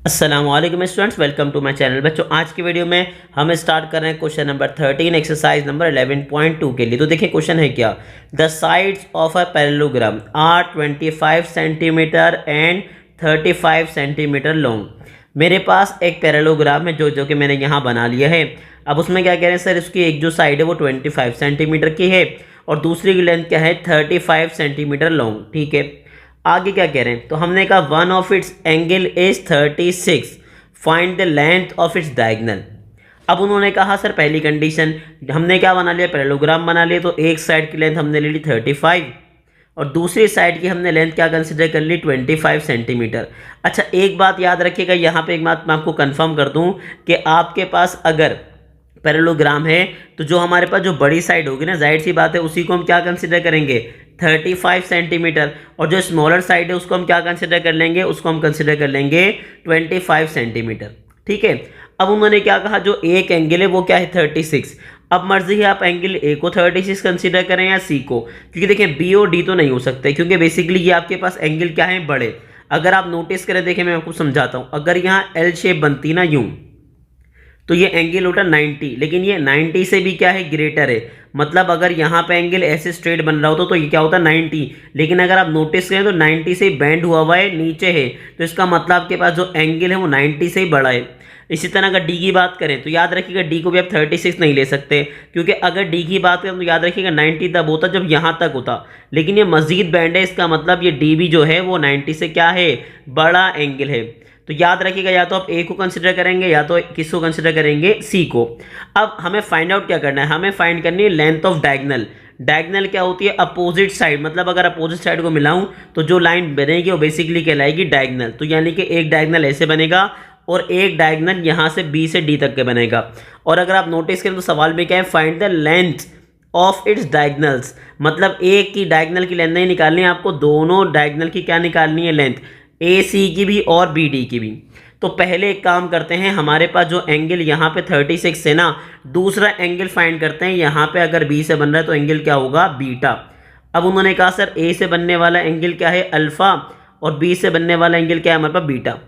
अस्सलाम वालेकुम students, welcome to my channel. बच्चों, आज की वीडियो में हम स्टार्ट कर रहे हैं क्वेश्चन नंबर 13 एक्सरसाइज नंबर 11.2 के लिए। तो देखिए क्वेश्चन है क्या, the sides of a parallelogram are 25 centimetre and 35 centimetre long. मेरे पास एक पैरेललोग्राम है जो कि मैंने यहाँ बना लिया है। अब उसमें क्या कह रहे हैं सर, इसकी एक जो साइड है वो 25 सेंटीमीटर की है और दूसरी की लेंथ क्या है 35 सेंटीमीटर लॉन्ग। ठीक है, आगे क्या कह रहे हैं, तो हमने कहा one of its angle is 36, find the length of its diagonal. अब उन्होंने कहा सर पहली कंडीशन हमने क्या बना लिया, पैरेललोग्राम बना लिया, तो एक साइड की लेंथ हमने ले ली 35 और दूसरी साइड की हमने लेंथ क्या कंसिडर कर ली 25 सेंटीमीटर। अच्छा, एक बात याद रखिएगा, यहाँ पे एक बात मैं आपको कंफर्म कर दूँ कि आपके पास अगर पैरेललोग्राम है तो जो हमारे पास जो बड़ी साइड होगी ना, जाहिर सी बात है उसी को हम क्या कंसिडर करेंगे 35 सेंटीमीटर, और जो स्मॉलर साइड है उसको हम क्या कंसिडर कर लेंगे, उसको हम कंसिडर कर लेंगे 25 सेंटीमीटर। ठीक है, अब उन्होंने क्या कहा, जो एक एंगल है वो क्या है 36। अब मर्जी है आप एंगल ए को 36 कंसिडर करें या सी को, क्योंकि देखें बी और डी तो नहीं हो सकते, क्योंकि बेसिकली ये आपके पास एंगल क्या है बड़े। अगर आप नोटिस करें, देखें मैं आपको समझाता हूँ, अगर यहाँ एल शेप बनती ना यूं, तो ये एंगल होता 90, लेकिन ये 90 से भी क्या है ग्रेटर है। मतलब अगर यहाँ पे एंगल ऐसे स्ट्रेट बन रहा होता तो ये क्या होता 90, लेकिन अगर आप नोटिस करें तो 90 से बैंड हुआ हुआ है, नीचे है, तो इसका मतलब आपके पास जो एंगल है वो 90 से ही बड़ा है। इसी तरह अगर डी की बात करें तो याद रखिएगा डी को भी आप 36 नहीं ले सकते, क्योंकि अगर डी की बात करें तो याद रखिएगा 90 तब होता जब यहाँ तक होता, लेकिन ये मजीद बैंड है, इसका मतलब ये डी भी जो है वो 90 से क्या है बड़ा एंगल है। तो याद रखिएगा, या तो आप ए को कंसिडर करेंगे या तो किसको कंसिडर करेंगे सी को। अब हमें फाइंड आउट क्या करना है, हमें फाइंड करनी है लेंथ ऑफ डायगनल। डायगनल क्या होती है, अपोजिट साइड, मतलब अगर अपोजिट साइड को मिलाऊं तो जो लाइन बनेगी वो बेसिकली कहलाएगी डायगनल। तो यानी कि एक डायगनल ऐसे बनेगा और एक डायगनल यहाँ से बी से डी तक के बनेगा। और अगर आप नोटिस करें तो सवाल में क्या है, find the length of its diagonals, मतलब एक की डायगनल की लेंथ नहीं निकालनी है आपको, दोनों डायगनल की क्या निकालनी है लेंथ, ए सी की भी और बी डी की भी। तो पहले एक काम करते हैं, हमारे पास जो एंगल यहाँ पे 36 है ना, दूसरा एंगल फाइंड करते हैं। यहाँ पे अगर बी से बन रहा है तो एंगल क्या होगा बीटा। अब उन्होंने कहा सर ए से बनने वाला एंगल क्या है अल्फा और बी से बनने वाला एंगल क्या है हमारे पास बीटा।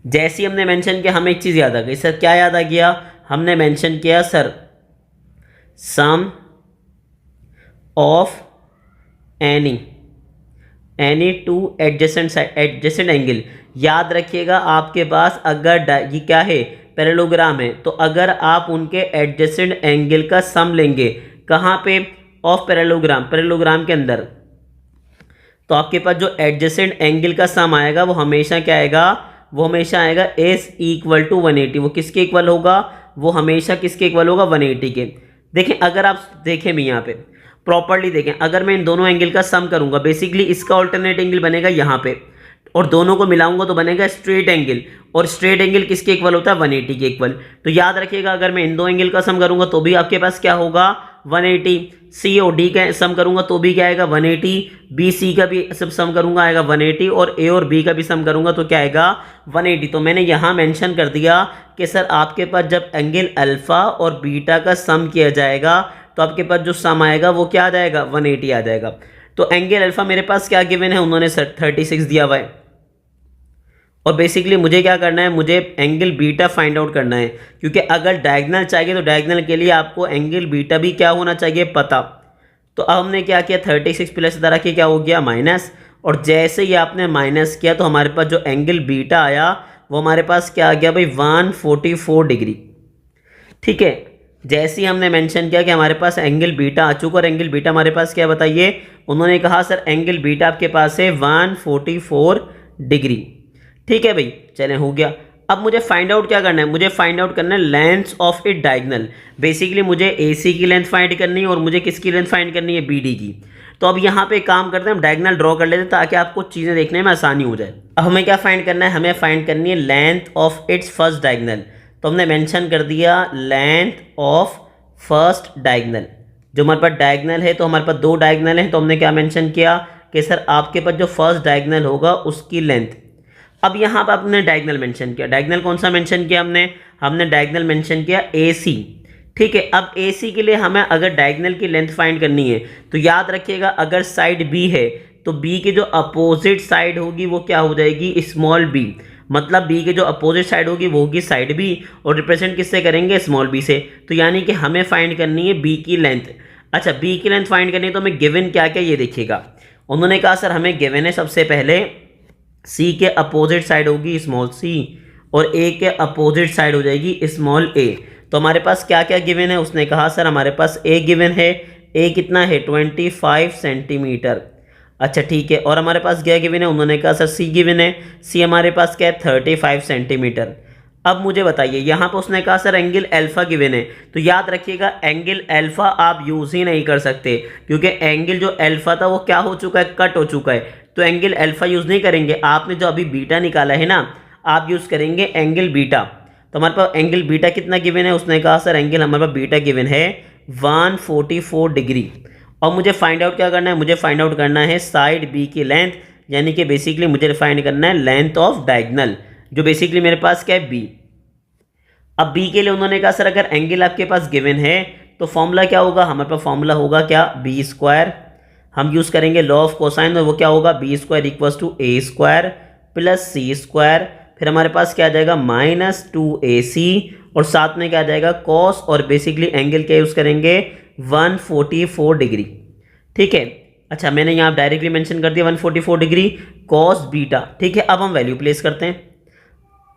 जैसे ही हमने मेंशन किया हमें एक चीज़ याद आ गई सर, क्या याद आ गया, हमने मेंशन किया sir sum of any two adjacent angle. याद रखिएगा आपके पास अगर ये क्या है पैरेललोग्राम है, तो अगर आप उनके एडजेसेंट एंगल का सम लेंगे कहाँ पे, ऑफ पैरेललोग्राम के अंदर, तो आपके पास जो एडजेसेंट एंगल का सम आएगा वो हमेशा क्या आएगा, वो हमेशा आएगा एस इक्वल टू 180। वो किसके इक्वल होगा, वो हमेशा किसके इक्वल होगा 180 के। देखें अगर आप देखें भी यहाँ पे प्रॉपर्ली देखें, अगर मैं इन दोनों एंगल का सम करूंगा, बेसिकली इसका ऑल्टरनेट एंगल बनेगा यहाँ पे और दोनों को मिलाऊंगा तो बनेगा स्ट्रेट एंगल, और स्ट्रेट एंगल किसके इक्वल होता है 180 के इक्वल। तो याद रखिएगा अगर मैं इन दो एंगल का सम करूंगा तो भी आपके पास क्या होगा 180, सी और डी का सम करूंगा तो भी क्या आएगा 180, बी सी का भी सब सम करूंगा आएगा 180, और ए और बी का भी सम करूंगा तो क्या आएगा 180। तो मैंने यहाँ मेंशन कर दिया कि सर आपके पास जब एंगल अल्फा और बीटा का सम किया जाएगा तो आपके पास जो सम आएगा वो क्या आ जाएगा 180 आ जाएगा। तो एंगल अल्फा मेरे पास क्या गिवन है, उन्होंने 36 दिया हुआ है, और बेसिकली मुझे क्या करना है, मुझे एंगल बीटा फाइंड आउट करना है, क्योंकि अगर डायगनल चाहिए तो डायगनल के लिए आपको एंगल बीटा भी क्या होना चाहिए पता। तो अब हमने क्या किया 36 प्लस तरह के क्या हो गया माइनस, और जैसे ही आपने माइनस किया तो हमारे पास जो एंगल बीटा आया वो हमारे पास क्या आ गया भाई 144 डिग्री। ठीक है, जैसे ही हमने मेंशन किया कि हमारे पास एंगल बीटा आ चुका, और एंगल बीटा हमारे पास क्या बताइए, उन्होंने कहा सर एंगल बीटा आपके पास है 144 डिग्री। ठीक है भाई, चलें हो गया। अब मुझे फाइंड आउट क्या करना है, मुझे फाइंड आउट करना है length of it diagonal. Basically मुझे ए सी की लेंथ फाइंड करनी है और मुझे किसकी लेंथ फाइंड करनी है बी डी की। तो अब यहाँ पे काम करते हैं, हम डायगनल ड्रॉ कर लेते हैं ताकि आपको चीज़ें देखने में आसानी हो जाए। अब हमें क्या फाइंड करना है, हमें फाइंड करनी है length of its first diagonal. तो हमने मेंशन कर दिया लेंथ ऑफ फर्स्ट डायगनल। जो हमारे पास डायगनल है, तो हमारे पास दो डायगनल हैं, तो हमने क्या मेंशन किया कि सर आपके पास जो फर्स्ट डायगनल होगा उसकी लेंथ। अब यहाँ पर आपने डायगनल मेंशन किया, डायगनल कौन सा मेंशन किया हमने डायगनल मेंशन किया ए सी। ठीक है, अब ए सी के लिए हमें अगर डायगनल की लेंथ फाइंड करनी है तो याद रखिएगा अगर साइड बी है तो बी की जो अपोजिट साइड होगी वो क्या हो जाएगी स्मॉल बी। मतलब बी के जो अपोजिट साइड होगी वो होगी साइड बी, और रिप्रेजेंट किससे करेंगे, स्मॉल बी से। तो यानी कि हमें फाइंड करनी है बी की लेंथ। अच्छा, बी की लेंथ फाइंड करनी है तो हमें गिवन क्या क्या ये देखिएगा। उन्होंने कहा सर हमें गिवन है सबसे पहले सी के अपोजिट साइड होगी स्मॉल सी, और ए के अपोजिट साइड हो जाएगी स्मॉल ए। तो हमारे पास क्या क्या गिवन है, उसने कहा सर हमारे पास ए गिवन है, ए कितना है 25 सेंटीमीटर। अच्छा ठीक है, और हमारे पास क्या गिवन है, उन्होंने कहा सर सी गिवन है, सी हमारे पास क्या है 35 सेंटीमीटर। अब मुझे बताइए यहाँ पर उसने कहा सर एंगल अल्फा गिवन है, तो याद रखिएगा एंगल अल्फा आप यूज़ ही नहीं कर सकते, क्योंकि एंगल जो अल्फा था वो क्या हो चुका है, कट हो चुका है। तो एंगल अल्फा यूज़ नहीं करेंगे, आपने जो अभी बीटा निकाला है ना, आप यूज़ करेंगे एंगल बीटा। तो हमारे पास एंगल बीटा कितना गिवन है, उसने कहा सर एंगल हमारे पास बीटा गिवन है 144 डिग्री। और मुझे फाइंड आउट क्या करना है, मुझे फाइंड आउट करना है साइड बी की लेंथ, यानी कि बेसिकली मुझे फाइंड करना है लेंथ ऑफ डायगोनल, जो बेसिकली मेरे पास क्या है बी। अब बी के लिए उन्होंने कहा सर अगर एंगल आपके पास गिवन है तो फॉर्मूला क्या होगा, हमारे पास फॉर्मूला होगा क्या, बी स्क्वायर। हम यूज़ करेंगे लॉ ऑफ कोसाइन, और वो क्या होगा, B square equals to A square plus C square. फिर हमारे पास क्या आ जाएगा -2ac, और साथ में क्या आ जाएगा कॉस, और बेसिकली एंगल क्या यूज़ करेंगे 144 डिग्री। ठीक है, अच्छा मैंने यहाँ डायरेक्टली मेंशन कर दिया 144 डिग्री कॉस बीटा। ठीक है, अब हम वैल्यू प्लेस करते हैं।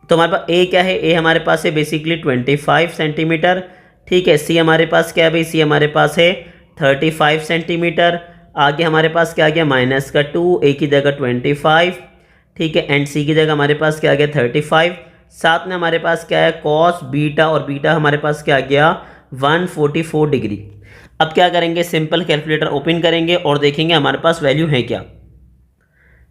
तो हमारे पास ए क्या है, ए हमारे पास है बेसिकली 25 सेंटीमीटर। ठीक है, सी हमारे पास क्या है भाई, सी हमारे पास है 35 सेंटीमीटर। आगे हमारे पास क्या आ गया -2, ए की जगह 25। ठीक है, एंड सी की जगह हमारे पास क्या आ गया 35। साथ में हमारे पास क्या है कॉस बीटा, और बीटा हमारे पास क्या आ गया 144 डिग्री। अब क्या करेंगे, सिंपल कैलकुलेटर ओपन करेंगे और देखेंगे हमारे पास वैल्यू है क्या।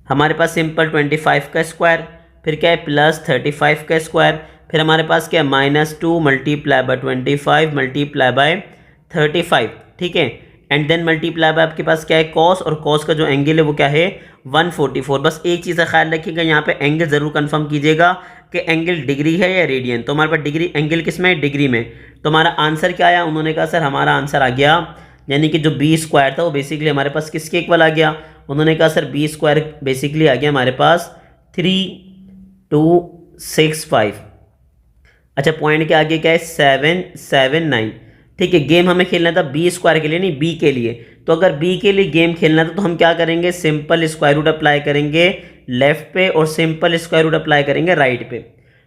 हमारे पास सिंपल 25 का स्क्वायर, फिर क्या है प्लस 35 का स्क्वायर, फिर हमारे पास क्या है -2 मल्टीप्लाई बाय 25 मल्टीप्लाई बाय 35। ठीक है, एंड देन मल्टीप्लाई बाय आपके पास क्या है कॉस, और कॉस का जो एंगल है वो क्या है 144। बस एक चीज़ का ख्याल रखिएगा, यहाँ पे एंगल ज़रूर कंफर्म कीजिएगा कि एंगल डिग्री है या रेडियन। तो हमारे पास डिग्री एंगल किस में है, डिग्री में। तो हमारा आंसर क्या आया, उन्होंने कहा सर हमारा आंसर आ गया, यानी कि जो बी स्क्वायर था वो बेसिकली हमारे पास किसके इक्वल आ गया, उन्होंने कहा सर बी स्क्वायर बेसिकली आ गया हमारे पास 3265। अच्छा, पॉइंट के आगे क्या है 779। ठीक है, गेम हमें खेलना था बी स्क्वायर के लिए, नहीं बी के लिए। तो अगर बी के लिए गेम खेलना था तो हम क्या करेंगे, सिंपल स्क्वायर रूट अप्लाई करेंगे लेफ्ट पे, और सिंपल स्क्वायर रूट अप्लाई करेंगे राइट पे।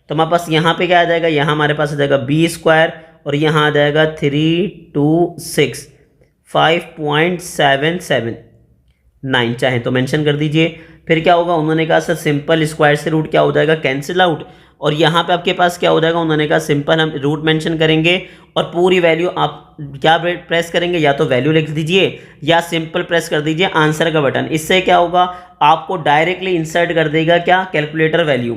तो हमारे पास यहाँ पे क्या आ जाएगा, यहाँ हमारे पास आ जाएगा बी स्क्वायर, और यहाँ आ जाएगा 3265.779, चाहे तो मेंशन कर दीजिए। फिर क्या होगा, उन्होंने कहा सर सिंपल स्क्वायर से रूट क्या हो जाएगा, कैंसिल आउट, और यहाँ पे आपके पास क्या हो जाएगा, उन्होंने कहा सिंपल हम रूट मेंशन करेंगे और पूरी वैल्यू आप क्या प्रेस करेंगे, या तो वैल्यू लिख दीजिए या सिंपल प्रेस कर दीजिए आंसर का बटन। इससे क्या होगा, आपको डायरेक्टली इंसर्ट कर देगा क्या, कैलकुलेटर वैल्यू।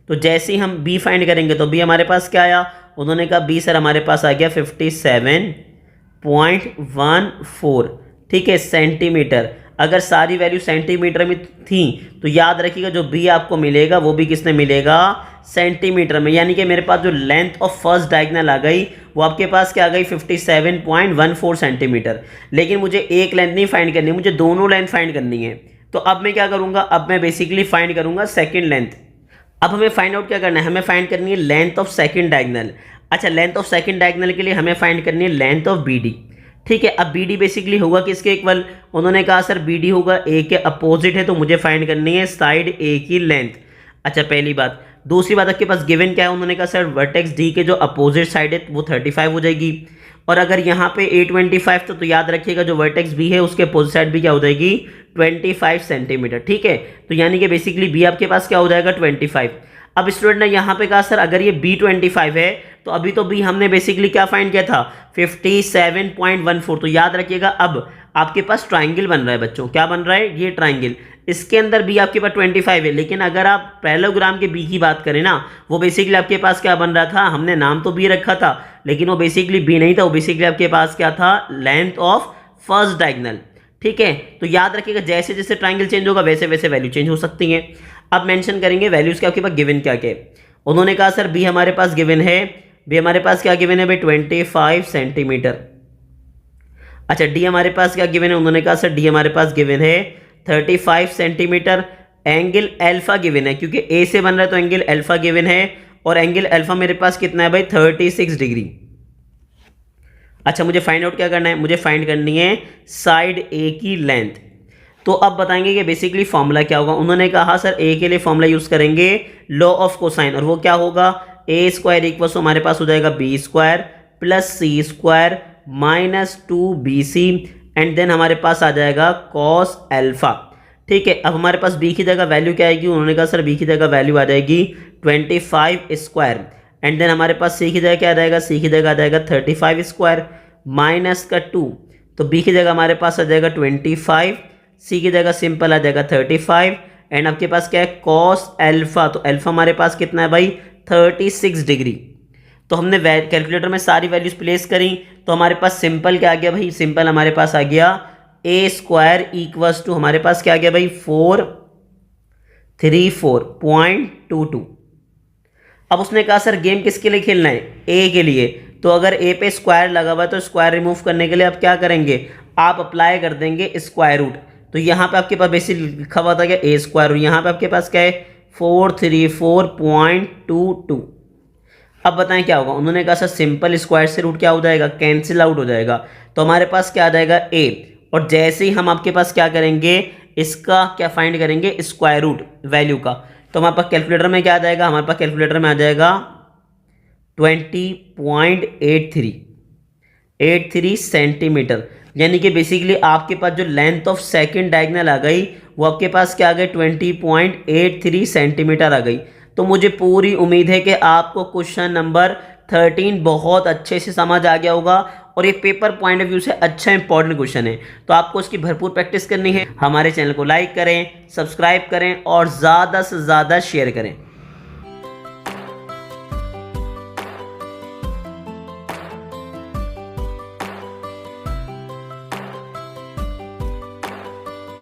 तो जैसे ही हम बी फाइंड करेंगे तो बी हमारे पास क्या आया, उन्होंने कहा बी सर हमारे पास आ गया 57.14। ठीक है, सेंटीमीटर। अगर सारी वैल्यू सेंटीमीटर में थी तो याद रखिएगा जो बी आपको मिलेगा वो भी किसने मिलेगा, सेंटीमीटर में। यानी कि मेरे पास जो लेंथ ऑफ फर्स्ट डायगोनल आ गई वो आपके पास क्या आ गई 57.14 सेंटीमीटर। लेकिन मुझे एक लेंथ नहीं फाइंड करनी, मुझे दोनों लेंथ फाइंड करनी है। तो अब मैं क्या करूंगा, अब मैं बेसिकली फाइंड करूंगा सेकेंड लेंथ। अब हमें फाइंड आउट क्या करना है, हमें फाइंड करनी है लेंथ ऑफ सेकेंड डायगोनल। अच्छा, लेंथ ऑफ सेकेंड डायगोनल के लिए हमें फाइंड करनी है लेंथ ऑफ बी डी। ठीक है, अब बी डी बेसिकली होगा किसके इक्वल, उन्होंने कहा सर बी डी होगा ए के अपोजिट है, तो मुझे फाइंड करनी है साइड ए की लेंथ। अच्छा, पहली बात। दूसरी बात आपके पास गिवन क्या है, उन्होंने कहा सर वर्टेक्स डी के जो अपोजिट साइड है वो 35 हो जाएगी, और अगर यहाँ पे A25 तो याद रखिएगा जो वर्टेक्स बी है उसके अपोजिट साइड भी क्या हो जाएगी 25 सेंटीमीटर। ठीक है, तो यानी कि बेसिकली बी आपके पास क्या हो जाएगा 25। अब स्टूडेंट ने यहाँ पे कहा सर अगर ये B25 है तो अभी तो बी हमने बेसिकली क्या फाइंड किया था 57.14। तो याद रखिएगा अब आपके पास ट्राइंगल बन रहा है बच्चों, क्या बन रहा है, ये ट्राइंगल। इसके अंदर बी आपके पास 25 है, लेकिन अगर आप पैरेललोग्राम के बी की बात करें ना, वो बेसिकली आपके पास क्या बन रहा था, हमने नाम तो बी रखा था लेकिन वो बेसिकली बी नहीं था, वो बेसिकली आपके पास क्या था, लेंथ ऑफ फर्स्ट डायगोनल। ठीक है, तो याद रखिएगा जैसे जैसे ट्राइंगल चेंज होगा वैसे वैसे वैल्यू चेंज हो सकती है। अब मेंशन करेंगे वैल्यूज क्या आपके पास गिवन क्या क्या। उन्होंने कहा सर बी हमारे पास गिवन है, बी हमारे पास क्या गिवन है भाई 25 सेंटीमीटर। अच्छा, डी हमारे पास क्या गिवन है, उन्होंने कहा सर डी हमारे पास गिवन है 35 सेंटीमीटर। एंगल अल्फा गिवन है, क्योंकि ए से बन रहा है तो एंगल अल्फा गिवन है, और एंगल अल्फा मेरे पास कितना है भाई 36 डिग्री। अच्छा मुझे फाइंड आउट क्या करना है, मुझे फाइंड करनी है साइड ए की लेंथ। तो अब बताएंगे कि बेसिकली फॉर्मूला क्या होगा। उन्होंने कहा सर ए के लिए फॉर्मूला यूज करेंगे लॉ ऑफ कोसाइन, और वो क्या होगा, ए स्क्वायर इक्वल टू हमारे पास हो जाएगा B square plus C square minus 2bc and then हमारे पास आ जाएगा कॉस अल्फा। ठीक है, अब हमारे पास बी की जगह वैल्यू क्या आएगी, उन्होंने कहा सर बी की जगह वैल्यू आ जाएगी 25 स्क्वायर एंड देन हमारे पास सी की जगह क्या आ जाएगा, सी की जगह आ जाएगा 35 स्क्वायर माइनस का 2, तो बी की जगह हमारे पास आ जाएगा 25, सी की जगह सिंपल आ जाएगा 35 एंड आपके पास क्या है कॉस अल्फा, तो अल्फा हमारे पास कितना है भाई 36 डिग्री। तो हमने कैलकुलेटर में सारी वैल्यूज प्लेस करी, तो हमारे पास सिंपल क्या आ गया भाई, सिंपल हमारे पास आ गया ए स्क्वायर इक्वल्स टू हमारे पास क्या आ गया भाई 434.22। अब उसने कहा सर गेम किसके लिए खेलना है, ए के लिए, तो अगर ए पे स्क्वायर लगा हुआ है तो स्क्वायर रिमूव करने के लिए आप क्या करेंगे, आप अप्लाई कर देंगे स्क्वायर रूट। तो यहाँ पे आपके पास बेसिक लिखा हुआ था क्या ए स्क्वायर, यहाँ पे आपके पास क्या है 434.22। अब बताएं क्या होगा, उन्होंने कहा सर सिंपल स्क्वायर से रूट क्या हो जाएगा, कैंसिल आउट हो जाएगा, तो हमारे पास क्या आ जाएगा ए, और जैसे ही हम आपके पास क्या करेंगे इसका क्या फाइंड करेंगे स्क्वायर रूट वैल्यू का, तो हमारे पास कैलकुलेटर में क्या आ जाएगा, हमारे पास कैलकुलेटर में आ जाएगा 20.83 सेंटीमीटर, यानी कि बेसिकली आपके पास जो लेंथ ऑफ सेकंड डायगोनल आ गई वो आपके पास क्या आ गई 20.83 सेंटीमीटर आ गई। तो मुझे पूरी उम्मीद है कि आपको क्वेश्चन नंबर 13 बहुत अच्छे से समझ आ गया होगा, और ये पेपर पॉइंट ऑफ व्यू से अच्छा इंपॉर्टेंट क्वेश्चन है, तो आपको इसकी भरपूर प्रैक्टिस करनी है। हमारे चैनल को लाइक करें, सब्सक्राइब करें और ज़्यादा से ज़्यादा शेयर करें।